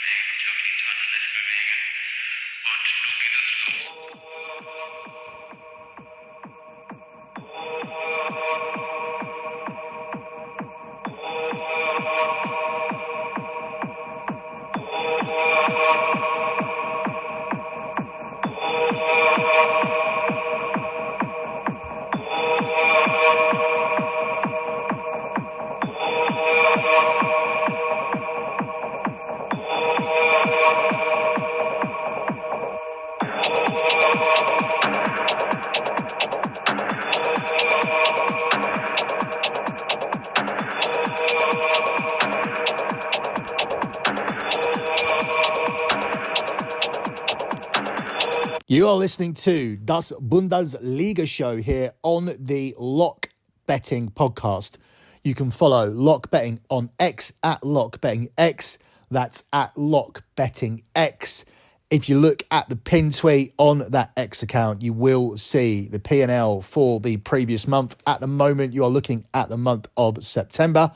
auflegen, sich auf die Tanzfläche bewegen. Und nun geht es los. You are listening to Däs Bündesliga Show here on the Lock Betting Podcast. You can follow Lock Betting on X at Lock Betting X. That's at Lock Betting X. If you look at the pin tweet on that X account, you will see the P&L for the previous month. At the moment, you are looking at the month of September.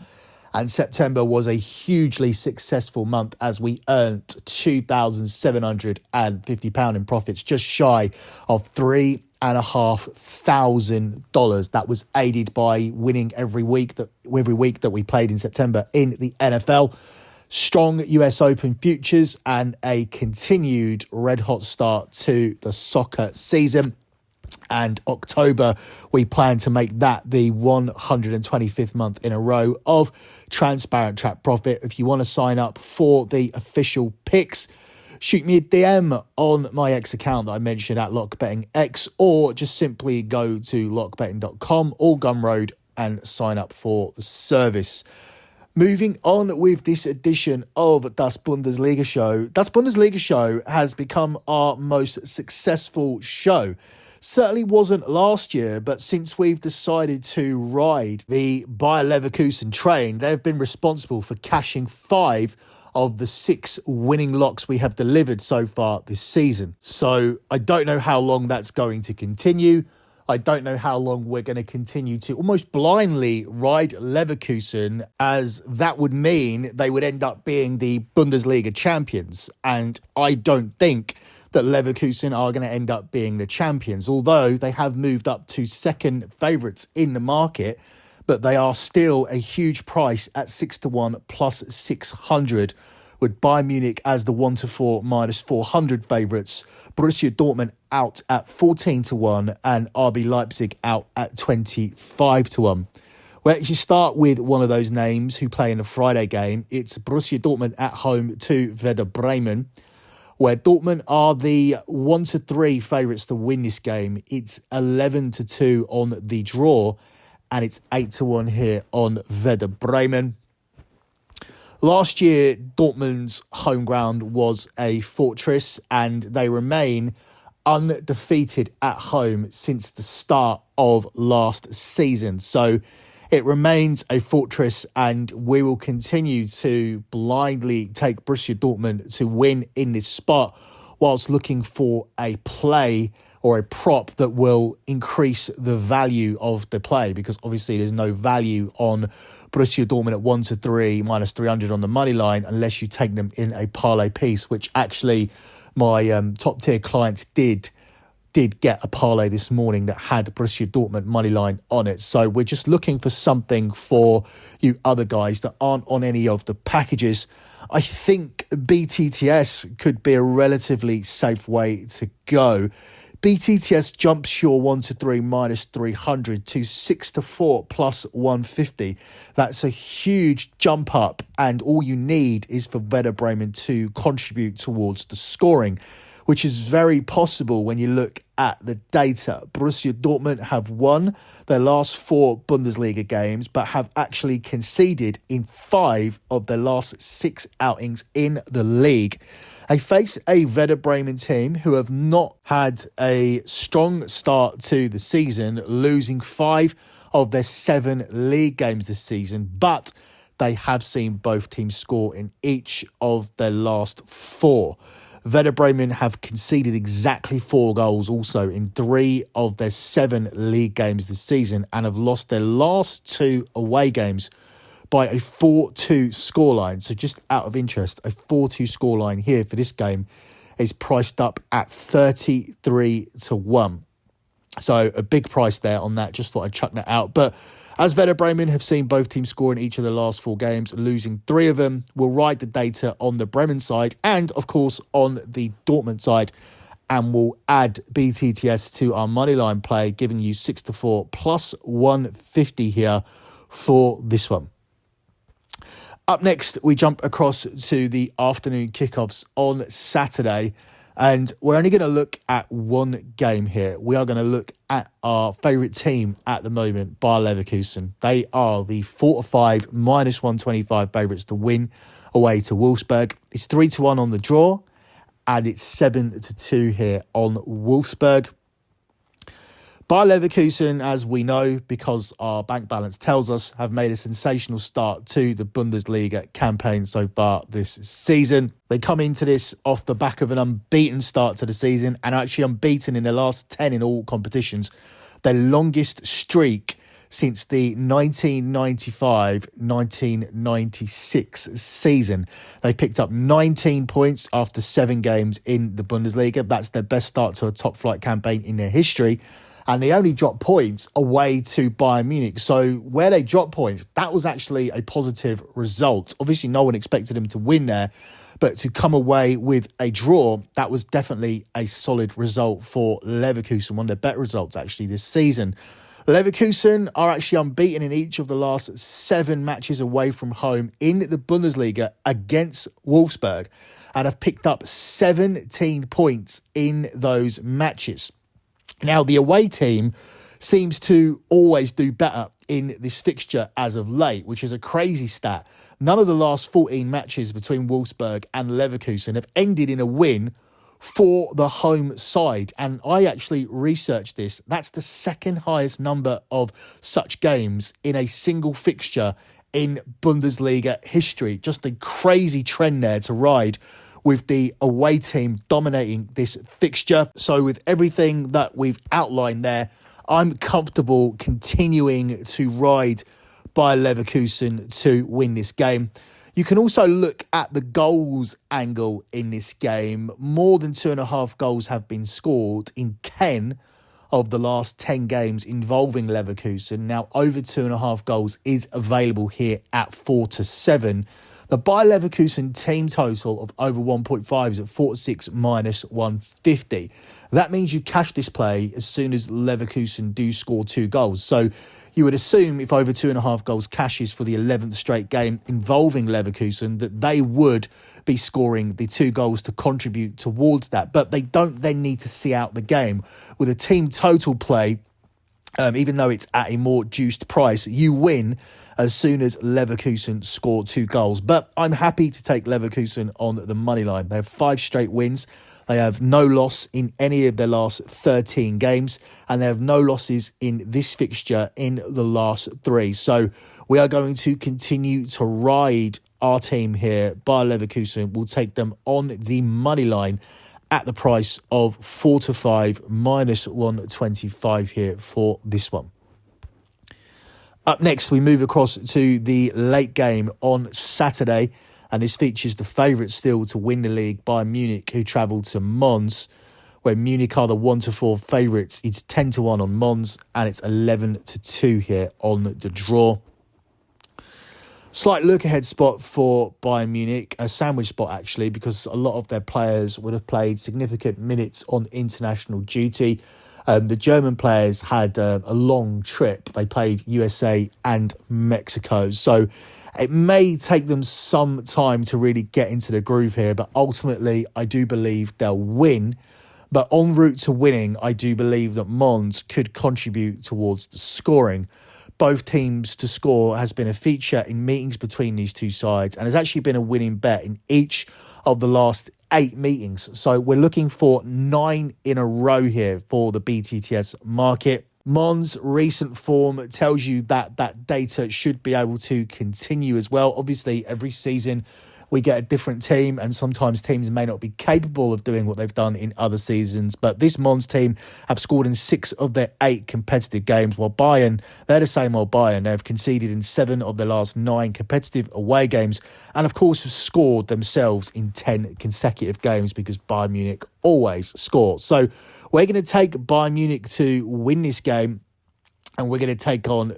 And September was a hugely successful month as we earned £2,750 in profits, just shy of $3,500. That was aided by winning every week that we played in September in the NFL. Strong US Open futures and a continued red-hot start to the soccer season. And October, we plan to make that the 125th month in a row of transparent track profit. If you want to sign up for the official picks, shoot me a DM on my X account that I mentioned at LockBettingX, or just simply go to lockbetting.com or Gumroad and sign up for the service. Moving on with this edition of Däs Bündesliga Show. Däs Bündesliga Show has become our most successful show. Certainly wasn't last year, but since we've decided to ride the Bayer Leverküsen train, they've been responsible for cashing 5 of the 6 winning locks we have delivered so far this season. So I don't know how long that's going to continue. I don't know how long we're going to continue to almost blindly ride Leverkusen, as that would mean they would end up being the Bundesliga champions. And I don't think that Leverkusen are going to end up being the champions, although they have moved up to second favourites in the market, but they are still a huge price at 6-1 plus 600, with Bayern Munich as the 1-4 minus 400 favourites, Borussia Dortmund out at 14-1 and RB Leipzig out at 25-1. Well, if you start with one of those names who play in the Friday game, it's Borussia Dortmund at home to Werder Bremen, where Dortmund are the 1-3 favourites to win this game. It's 11-2 on the draw, and it's 8-1 here on Werder Bremen. Last year, Dortmund's home ground was a fortress, and they remain undefeated at home since the start of last season. So it remains a fortress, and we will continue to blindly take Borussia Dortmund to win in this spot, whilst looking for a play or a prop that will increase the value of the play, because obviously there's no value on Borussia Dortmund at 1-3 minus 300 on the money line unless you take them in a parlay piece, which actually my top tier clients did get a parlay this morning that had Borussia Dortmund moneyline on it. So we're just looking for something for you other guys that aren't on any of the packages. I think BTTS could be a relatively safe way to go. BTTS jumps your 1-3 minus 300 to 6-4 plus 150. That's a huge jump up, and all you need is for Werder Bremen to contribute towards the scoring, which is very possible when you look at the data. Borussia Dortmund have won their last 4 Bundesliga games, but have actually conceded in 5 of their last 6 outings in the league. They face a Werder Bremen team who have not had a strong start to the season, losing 5 of their 7 league games this season, but they have seen both teams score in each of their last 4. Werder Bremen have conceded exactly 4 goals also in 3 of their 7 league games this season, and have lost their last 2 away games by a 4-2 scoreline. So just out of interest, a 4-2 scoreline here for this game is priced up at 33-1. So a big price there on that. Just thought I'd chuck that out. But as Werder Bremen have seen both teams score in each of the last 4 games, losing 3 of them, we'll ride the data on the Bremen side and, of course, on the Dortmund side. And we'll add BTTS to our moneyline play, giving you 6-4 plus 150 here for this one. Up next, we jump across to the afternoon kickoffs on Saturday. And we're only going to look at one game here. We are going to look at our favourite team at the moment, Bayer Leverküsen. They are the 4-5 minus 125 favourites to win away to Wolfsburg. It's 3-1 on the draw, and it's 7-2 here on Wolfsburg. Bayer Leverküsen, as we know, because our bank balance tells us, have made a sensational start to the Bundesliga campaign so far this season. They come into this off the back of an unbeaten start to the season and are actually unbeaten in the last 10 in all competitions. Their longest streak since the 1995-1996 season. They picked up 19 points after 7 games in the Bundesliga. That's their best start to a top-flight campaign in their history. And they only dropped points away to Bayern Munich. So where they dropped points, that was actually a positive result. Obviously, no one expected them to win there. But to come away with a draw, that was definitely a solid result for Leverkusen. One of their better results, actually, this season. Leverkusen are actually unbeaten in each of the last 7 matches away from home in the Bundesliga against Wolfsburg and have picked up 17 points in those matches. Now, the away team seems to always do better in this fixture as of late, which is a crazy stat. None of the last 14 matches between Wolfsburg and Leverkusen have ended in a win for the home side. And I actually researched this. That's the second highest number of such games in a single fixture in Bundesliga history. Just a crazy trend there to ride with the away team dominating this fixture. So with everything that we've outlined there, I'm comfortable continuing to ride Bayer Leverkusen to win this game. You can also look at the goals angle in this game. More than 2.5 goals have been scored in 10 of the last 10 games involving Leverkusen. Now, over 2.5 goals is available here at 4-7. The Bayer Leverkusen team total of over 1.5 is at 4-6 minus 150. That means you cash this play as soon as Leverkusen do score 2 goals. So you would assume if over 2.5 goals cashes for the 11th straight game involving Leverkusen, that they would be scoring the 2 goals to contribute towards that. But they don't then need to see out the game. With a team total play, even though it's at a more juiced price, you win as soon as Leverkusen score 2 goals. But I'm happy to take Leverkusen on the money line. They have 5 straight wins. They have no loss in any of their last 13 games, and they have no losses in this fixture in the last 3. So we are going to continue to ride our team here. Bayer Leverkusen will take them on the money line at the price of 4-5 minus 125 here for this one. Up next, we move across to the late game on Saturday, and this features the favourites still to win the league, Bayern Munich, who travel to Mons, where Munich are the 1-4 favourites. It's 10-1 on Mons, and it's 11-2 here on the draw. Slight look-ahead spot for Bayern Munich, a sandwich spot actually, because a lot of their players would have played significant minutes on international duty. The German players had a long trip. They played USA and Mexico. So it may take them some time to really get into the groove here, but ultimately I do believe they'll win. But en route to winning, I do believe that Mons could contribute towards the scoring. Both teams to score has been a feature in meetings between these two sides and has actually been a winning bet in each of the last 8 meetings. So we're looking for 9 in a row here for the BTTS market. Mons' recent form tells you that that data should be able to continue as well. Obviously, every season we get a different team, and sometimes teams may not be capable of doing what they've done in other seasons. But this Mons team have scored in 6 of their 8 competitive games, while Bayern, they're the same old Bayern. They have conceded in 7 of their last 9 competitive away games, and of course have scored themselves in 10 consecutive games, because Bayern Munich always score. So we're going to take Bayern Munich to win this game, and we're going to tack on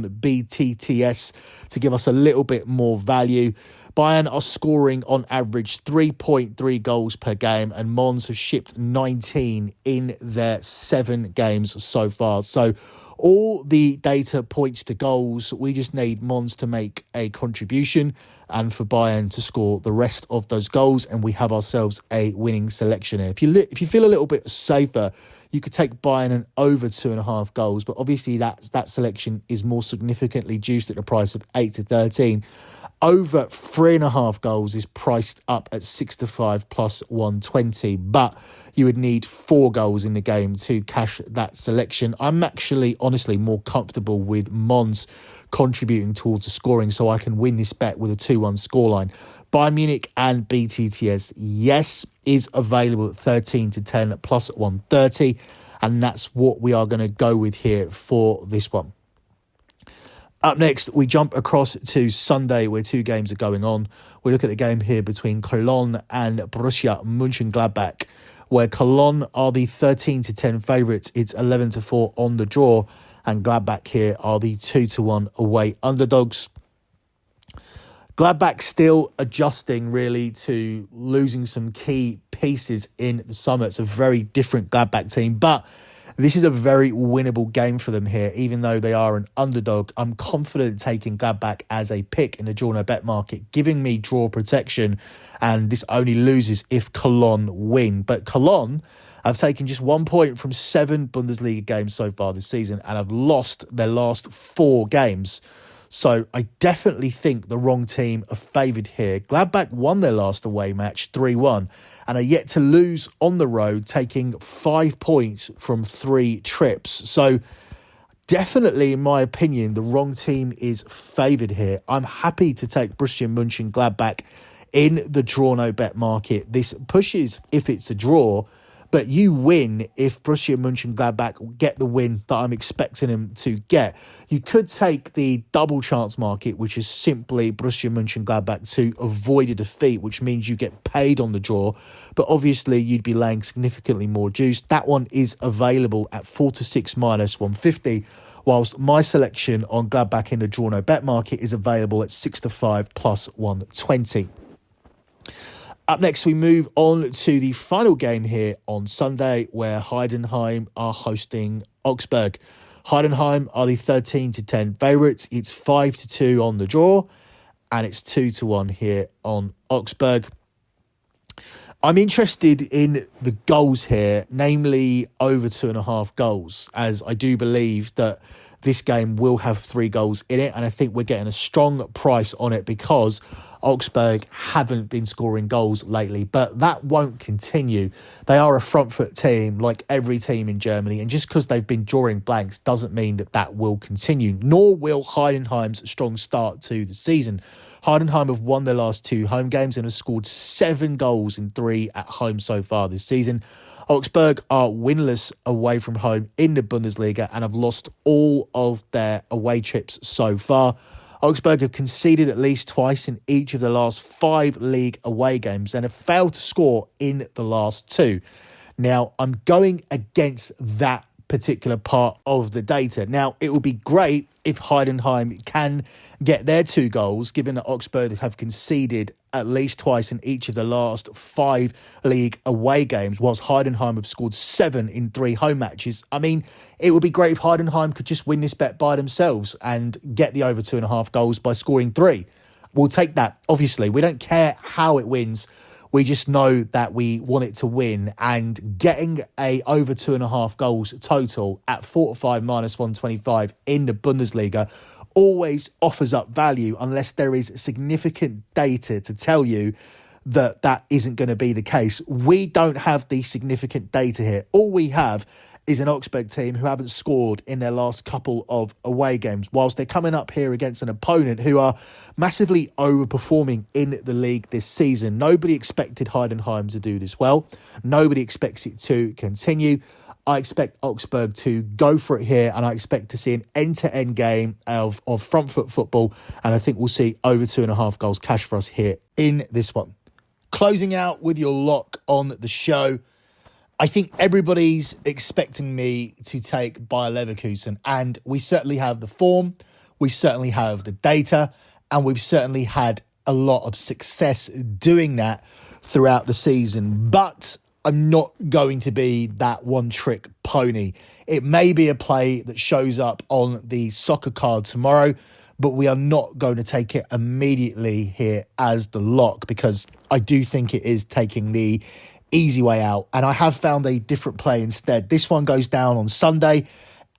BTTS to give us a little bit more value. Bayern are scoring on average 3.3 goals per game, and Mons have shipped 19 in their 7 games so far. So all the data points to goals. We just need Mons to make a contribution and for Bayern to score the rest of those goals, and we have ourselves a winning selection here. If you feel a little bit safer, you could take Bayern and over 2.5 goals, but obviously that selection is more significantly juiced at the price of 8 to 13. Over 3.5 goals is priced up at 6 to 5 plus 120, but you would need 4 goals in the game to cash that selection. I'm actually honestly more comfortable with Mons contributing towards the scoring, so I can win this bet with a 2-1 scoreline. Bayern Munich and BTTS, yes, is available at 13 to 10 plus 130, and that's what we are going to go with here for this one. Up next, we jump across to Sunday, where 2 games are going on. We look at the game here between Cologne and Borussia Mönchengladbach, where Cologne are the 13 to 10 favourites. It's 11 to 4 on the draw, and Gladbach here are the 2 to 1 away underdogs. Gladbach still adjusting really to losing some key pieces in the summer. It's a very different Gladbach team, but this is a very winnable game for them here, even though they are an underdog. I'm confident taking Gladbach as a pick in the draw no bet market, giving me draw protection, and this only loses if Cologne win. But Cologne have taken just 1 point from 7 Bundesliga games so far this season, and have lost their last 4 games. So I definitely think the wrong team are favoured here. Gladbach won their last away match 3-1 and are yet to lose on the road, taking 5 points from 3 trips. So definitely, in my opinion, the wrong team is favoured here. I'm happy to take Borussia Mönchengladbach in the draw no bet market. This pushes if it's a draw, but you win if Borussia Mönchengladbach get the win that I'm expecting them to get. You could take the double chance market, which is simply Borussia Mönchengladbach to avoid a defeat, which means you get paid on the draw, but obviously you'd be laying significantly more juice. That one is available at 4 to 6 minus 150, whilst my selection on Gladbach in the draw no bet market is available at 6 to 5 plus 120. Up next, we move on to the final game here on Sunday, where Heidenheim are hosting Augsburg. Heidenheim are the 13 to 10 favourites. It's 5 to 2 on the draw, and it's 2 to 1 here on Augsburg. I'm interested in the goals here, namely over 2.5 goals, as I do believe that this game will have 3 goals in it, and I think we're getting a strong price on it because Augsburg haven't been scoring goals lately, but that won't continue. They are a front foot team like every team in Germany, and just because they've been drawing blanks doesn't mean that will continue, nor will Heidenheim's strong start to the season. Heidenheim have won their last 2 home games and have scored 7 goals in 3 at home so far this season. Augsburg are winless away from home in the Bundesliga and have lost all of their away trips so far. Augsburg have conceded at least twice in each of the last 5 league away games and have failed to score in the last 2. Now, I'm going against that particular part of the data. Now, it would be great if Heidenheim can get their 2 goals, given that Augsburg have conceded at least twice in each of the last 5 league away games, whilst Heidenheim have scored 7 in 3 home matches. I mean, it would be great if Heidenheim could just win this bet by themselves and get the over 2.5 goals by scoring 3. We'll take that, obviously. We don't care how it wins. We just know that we want it to win, and getting a over 2.5 goals total at 4 to 5 minus 125 in the Bundesliga always offers up value unless there is significant data to tell you that isn't going to be the case. We don't have the significant data here. All we have is an Augsburg team who haven't scored in their last couple of away games, whilst they're coming up here against an opponent who are massively overperforming in the league this season. Nobody expected Heidenheim to do this well. Nobody expects it to continue. I expect Augsburg to go for it here, and I expect to see an end-to-end game of front foot football, and I think we'll see over 2.5 goals cash for us here in this one. Closing out with your lock on the show, I think everybody's expecting me to take Bayer Leverküsen, and we certainly have the form, we certainly have the data, and we've certainly had a lot of success doing that throughout the season. But I'm not going to be that one-trick pony. It may be a play that shows up on the soccer card tomorrow, but we are not going to take it immediately here as the lock, because I do think it is taking the easy way out, and I have found a different play instead. This one goes down on Sunday,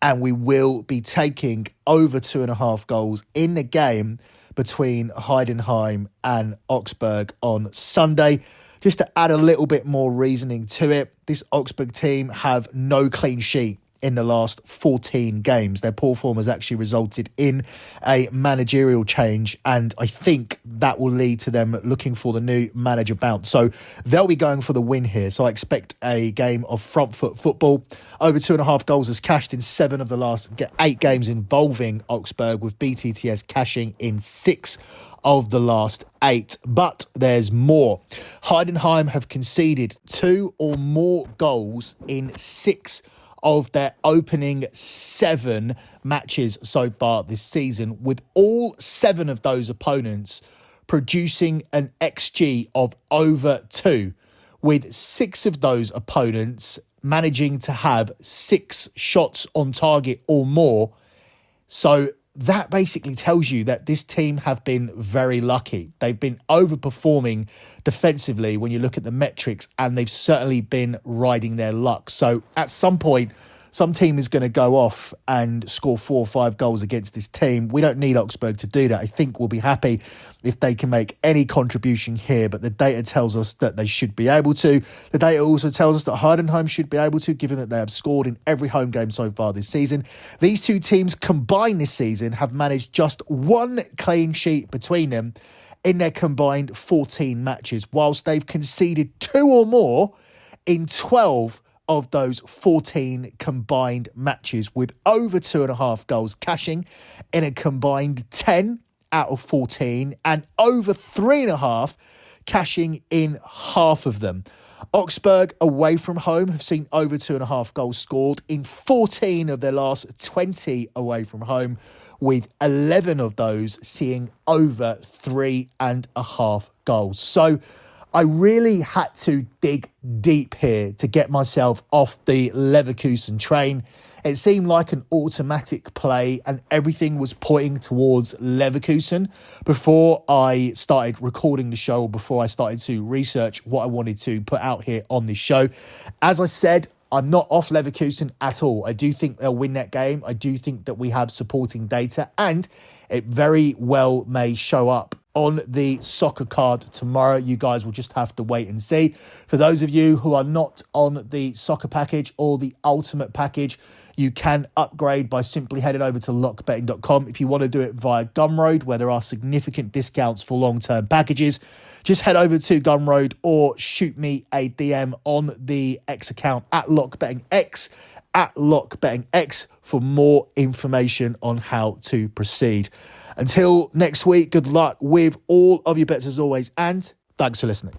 and we will be taking over 2.5 goals in the game between Heidenheim and Augsburg on Sunday. Just to add a little bit more reasoning to it, this Augsburg team have no clean sheet in the last 14 games. Their poor form has actually resulted in a managerial change, and I think that will lead to them looking for the new manager bounce. So they'll be going for the win here. So I expect a game of front foot football. Over 2.5 goals is cashed in 7 of the last 8 games involving Augsburg, with BTTS cashing in 6 of the last 8. But there's more. Heidenheim have conceded 2 or more goals in 6 of their opening 7 matches so far this season, with all 7 of those opponents producing an XG of over 2, with 6 of those opponents managing to have 6 shots on target or more. So that basically tells you that this team have been very lucky. They've been overperforming defensively when you look at the metrics, and they've certainly been riding their luck. So at some point, some team is going to go off and score 4 or 5 goals against this team. We don't need Augsburg to do that. I think we'll be happy if they can make any contribution here, but the data tells us that they should be able to. The data also tells us that Heidenheim should be able to, given that they have scored in every home game so far this season. These two teams combined this season have managed just 1 clean sheet between them in their combined 14 matches, whilst they've conceded 2 or more in 12 of those 14 combined matches, with over 2.5 goals cashing in a combined 10 out of 14, and over 3.5 cashing in half of them. Augsburg away from home have seen over 2.5 goals scored in 14 of their last 20 away from home, with 11 of those seeing over 3.5 goals. So I really had to dig deep here to get myself off the Leverkusen train. It seemed like an automatic play, and everything was pointing towards Leverkusen before I started recording the show, or before I started to research what I wanted to put out here on this show. As I said, I'm not off Leverkusen at all. I do think they'll win that game. I do think that we have supporting data, and it very well may show up on the soccer card tomorrow. You guys will just have to wait and see. For those of you who are not on the soccer package or the ultimate package, you can upgrade by simply heading over to lockbetting.com. If you want to do it via Gumroad, where there are significant discounts for long-term packages, just head over to Gumroad or shoot me a DM on the X account at lockbettingx, for more information on how to proceed. Until next week, good luck with all of your bets as always, and thanks for listening.